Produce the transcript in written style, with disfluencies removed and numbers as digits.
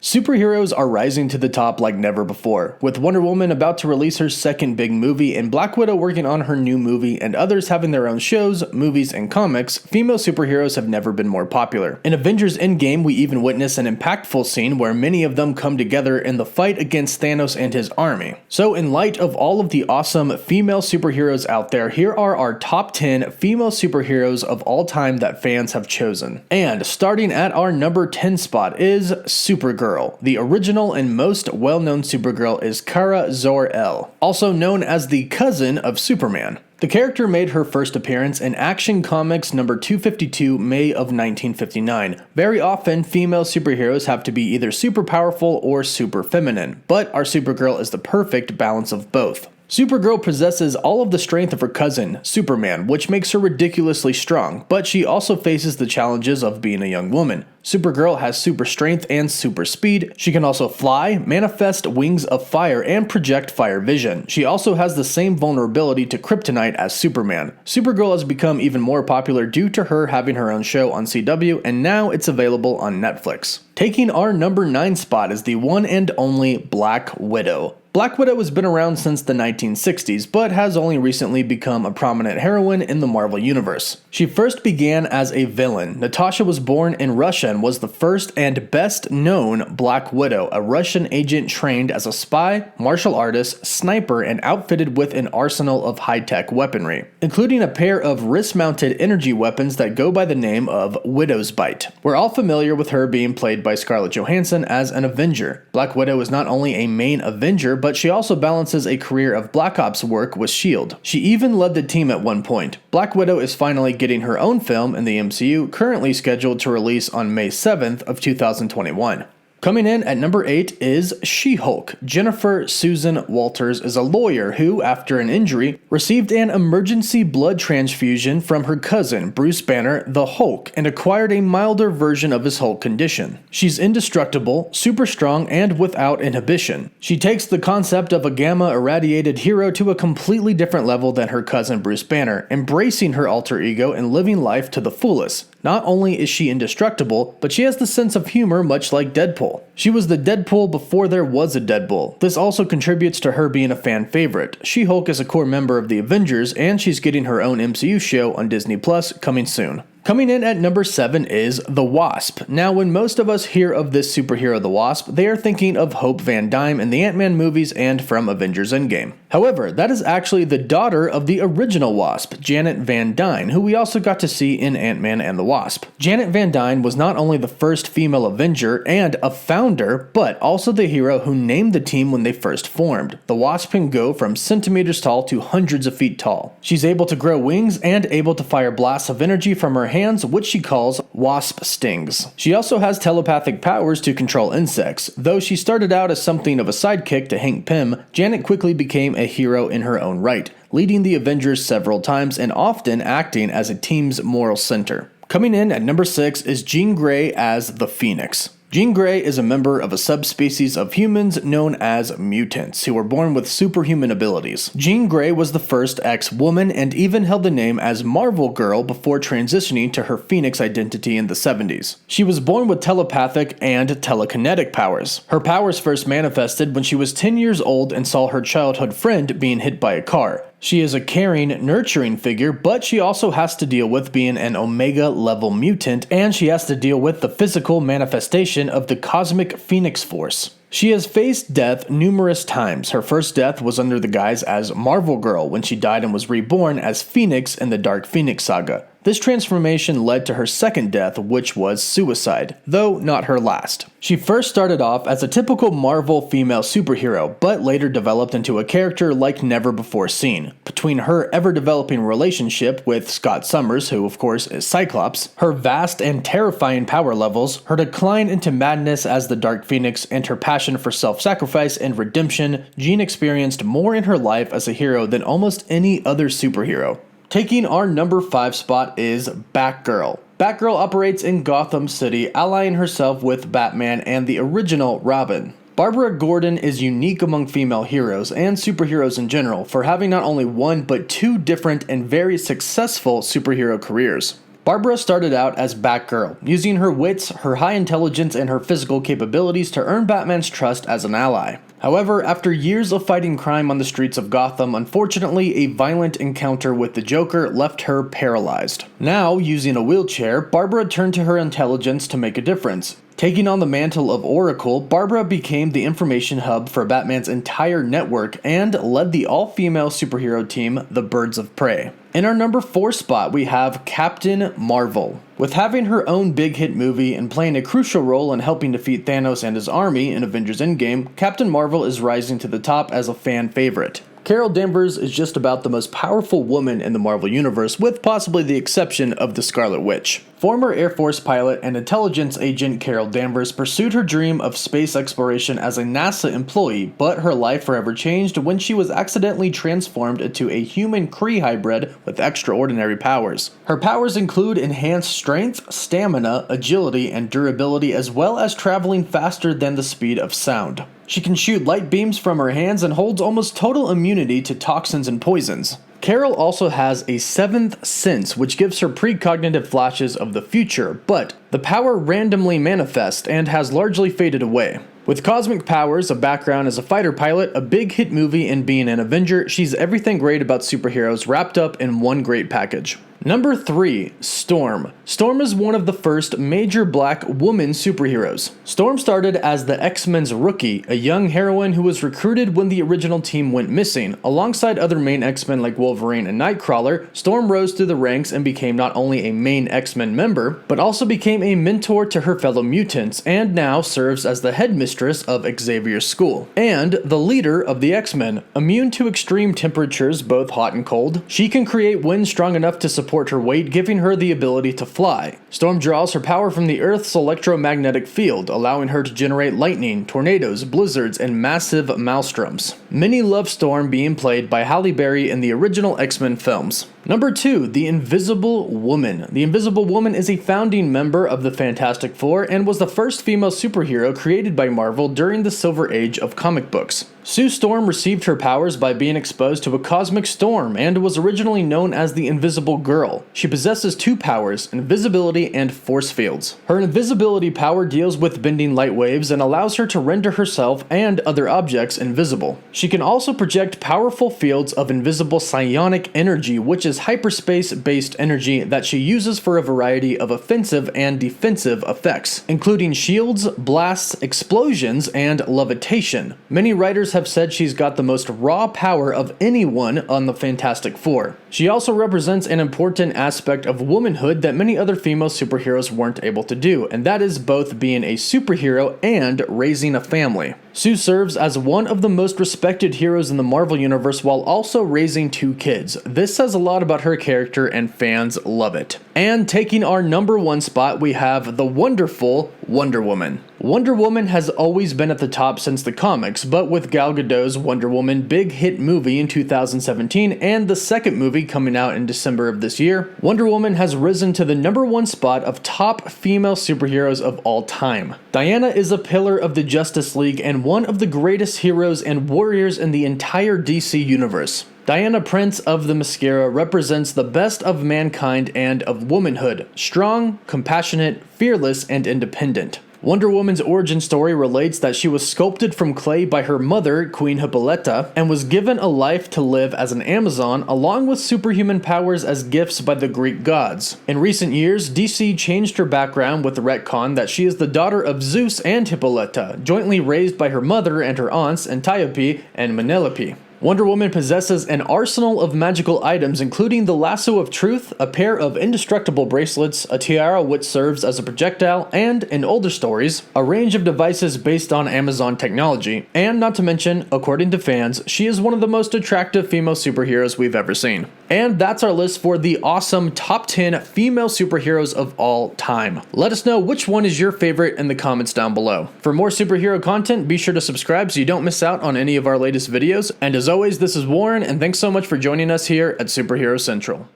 Superheroes are rising to the top like never before, with Wonder Woman about to release her second big movie and Black Widow working on her new movie and others having their own shows, movies, and comics. Female superheroes have never been more popular. In Avengers Endgame, we even witness an impactful scene where many of them come together in the fight against Thanos and his army. So in light of all of the awesome female superheroes out there, here are our top 10 female superheroes of all time that fans have chosen. And starting at our number 10 spot is Supergirl. The original and most well-known Supergirl is Kara Zor-El, also known as the cousin of Superman. The character made her first appearance in Action Comics number 252, May of 1959. Very often, female superheroes have to be either super powerful or super feminine, but our Supergirl is the perfect balance of both. Supergirl possesses all of the strength of her cousin, Superman, which makes her ridiculously strong, but she also faces the challenges of being a young woman. Supergirl has super strength and super speed. She can also fly, manifest wings of fire, and project fire vision. She also has the same vulnerability to kryptonite as Superman. Supergirl has become even more popular due to her having her own show on CW, and now it's available on Netflix. Taking our number 9 spot is the one and only Black Widow. Black Widow has been around since the 1960s, but has only recently become a prominent heroine in the Marvel Universe. She first began as a villain. Natasha was born in Russia and was the first and best known Black Widow, a Russian agent trained as a spy, martial artist, sniper, and outfitted with an arsenal of high-tech weaponry, including a pair of wrist-mounted energy weapons that go by the name of Widow's Bite. We're all familiar with her being played by Scarlett Johansson as an Avenger. Black Widow is not only a main Avenger, but she also balances a career of Black Ops work with S.H.I.E.L.D. She even led the team at one point. Black Widow is finally getting her own film in the MCU, currently scheduled to release on May 7th of 2021. Coming in at number 8 is She-Hulk. Jennifer Susan Walters is a lawyer who, after an injury, received an emergency blood transfusion from her cousin, Bruce Banner, the Hulk, and acquired a milder version of his Hulk condition. She's indestructible, super strong, and without inhibition. She takes the concept of a gamma-irradiated hero to a completely different level than her cousin Bruce Banner, embracing her alter ego and living life to the fullest. Not only is she indestructible, but she has the sense of humor much like Deadpool. She was the Deadpool before there was a Deadpool. This also contributes to her being a fan favorite. She-Hulk is a core member of the Avengers, and she's getting her own MCU show on Disney Plus coming soon. Coming in at number 7 is the Wasp. Now, when most of us hear of this superhero, the Wasp, they are thinking of Hope Van Dyne in the Ant-Man movies and from Avengers Endgame. However, that is actually the daughter of the original Wasp, Janet Van Dyne, who we also got to see in Ant-Man and the Wasp. Janet Van Dyne was not only the first female Avenger and a founder, but also the hero who named the team when they first formed. The Wasp can go from centimeters tall to hundreds of feet tall. She's able to grow wings and able to fire blasts of energy from her hands, which she calls Wasp Stings. She also has telepathic powers to control insects. Though she started out as something of a sidekick to Hank Pym, Janet quickly became a hero in her own right, leading the Avengers several times and often acting as a team's moral center. Coming in at number 6 is Jean Grey as the Phoenix. Jean Grey is a member of a subspecies of humans known as mutants, who were born with superhuman abilities. Jean Grey was the first ex-woman and even held the name as Marvel Girl before transitioning to her Phoenix identity in the 70s. She was born with telepathic and telekinetic powers. Her powers first manifested when she was 10 years old and saw her childhood friend being hit by a car. She is a caring, nurturing figure, but she also has to deal with being an Omega-level mutant, and she has to deal with the physical manifestation of the cosmic Phoenix Force. She has faced death numerous times. Her first death was under the guise as Marvel Girl when she died and was reborn as Phoenix in the Dark Phoenix saga. This transformation led to her second death, which was suicide, though not her last. She first started off as a typical Marvel female superhero, but later developed into a character like never before seen. Between her ever-developing relationship with Scott Summers, who of course is Cyclops, her vast and terrifying power levels, her decline into madness as the Dark Phoenix, and her passion for self-sacrifice and redemption, Jean experienced more in her life as a hero than almost any other superhero. Taking our number 5 spot is Batgirl. Batgirl operates in Gotham City, allying herself with Batman and the original Robin. Barbara Gordon is unique among female heroes and superheroes in general for having not only one but two different and very successful superhero careers. Barbara started out as Batgirl, using her wits, her high intelligence, and her physical capabilities to earn Batman's trust as an ally. However, after years of fighting crime on the streets of Gotham, unfortunately, a violent encounter with the Joker left her paralyzed. Now, using a wheelchair, Barbara turned to her intelligence to make a difference. Taking on the mantle of Oracle, Barbara became the information hub for Batman's entire network and led the all-female superhero team, the Birds of Prey. In our number 4 spot, we have Captain Marvel. With having her own big hit movie and playing a crucial role in helping defeat Thanos and his army in Avengers Endgame, Captain Marvel is rising to the top as a fan favorite. Carol Danvers is just about the most powerful woman in the Marvel Universe, with possibly the exception of the Scarlet Witch. Former Air Force pilot and intelligence agent Carol Danvers pursued her dream of space exploration as a NASA employee, but her life forever changed when she was accidentally transformed into a human Kree hybrid with extraordinary powers. Her powers include enhanced strength, stamina, agility, and durability, as well as traveling faster than the speed of sound. She can shoot light beams from her hands and holds almost total immunity to toxins and poisons. Carol also has a 7th sense, which gives her precognitive flashes of the future, but the power randomly manifests and has largely faded away. With cosmic powers, a background as a fighter pilot, a big hit movie, and being an Avenger, she's everything great about superheroes wrapped up in one great package. Number 3, Storm. Storm is one of the first major black woman superheroes. Storm started as the X-Men's Rookie, a young heroine who was recruited when the original team went missing. Alongside other main X-Men like Wolverine and Nightcrawler, Storm rose through the ranks and became not only a main X-Men member, but also became a mentor to her fellow mutants, and now serves as the headmistress of Xavier's school, and the leader of the X-Men. Immune to extreme temperatures, both hot and cold, she can create winds strong enough to support her weight, giving her the ability to fly. Storm draws her power from the Earth's electromagnetic field, allowing her to generate lightning, tornadoes, blizzards, and massive maelstroms. Many love Storm being played by Halle Berry in the original X-Men films. Number 2, the Invisible Woman. The Invisible Woman is a founding member of the Fantastic Four and was the first female superhero created by Marvel during the Silver Age of comic books. Sue Storm received her powers by being exposed to a cosmic storm and was originally known as the Invisible Girl. She possesses 2 powers, invisibility and force fields. Her invisibility power deals with bending light waves and allows her to render herself and other objects invisible. She can also project powerful fields of invisible psionic energy, which is hyperspace-based energy that she uses for a variety of offensive and defensive effects, including shields, blasts, explosions, and levitation. Many writers have said she's got the most raw power of anyone on the Fantastic Four. She also represents an important aspect of womanhood that many other female superheroes weren't able to do, and that is both being a superhero and raising a family. Sue serves as one of the most respected heroes in the Marvel Universe while also raising 2 kids. This says a lot about her character and fans love it. And taking our number 1 spot, we have the wonderful Wonder Woman. Wonder Woman has always been at the top since the comics, but with Gal Gadot's Wonder Woman big hit movie in 2017 and the second movie coming out in December of this year, Wonder Woman has risen to the number 1 spot of top female superheroes of all time. Diana is a pillar of the Justice League and one of the greatest heroes and warriors in the entire DC universe. Diana Prince of the Mascara represents the best of mankind and of womanhood, strong, compassionate, fearless, and independent. Wonder Woman's origin story relates that she was sculpted from clay by her mother, Queen Hippolyta, and was given a life to live as an Amazon, along with superhuman powers as gifts by the Greek gods. In recent years, DC changed her background with the retcon that she is the daughter of Zeus and Hippolyta, jointly raised by her mother and her aunts Antiope and Penelope. Wonder Woman possesses an arsenal of magical items including the Lasso of Truth, a pair of indestructible bracelets, a tiara which serves as a projectile, and, in older stories, a range of devices based on Amazon technology. And not to mention, according to fans, she is one of the most attractive female superheroes we've ever seen. And that's our list for the awesome top 10 female superheroes of all time. Let us know which one is your favorite in the comments down below. For more superhero content, be sure to subscribe so you don't miss out on any of our latest videos. And as always, this is Warren, and thanks so much for joining us here at Superhero Central.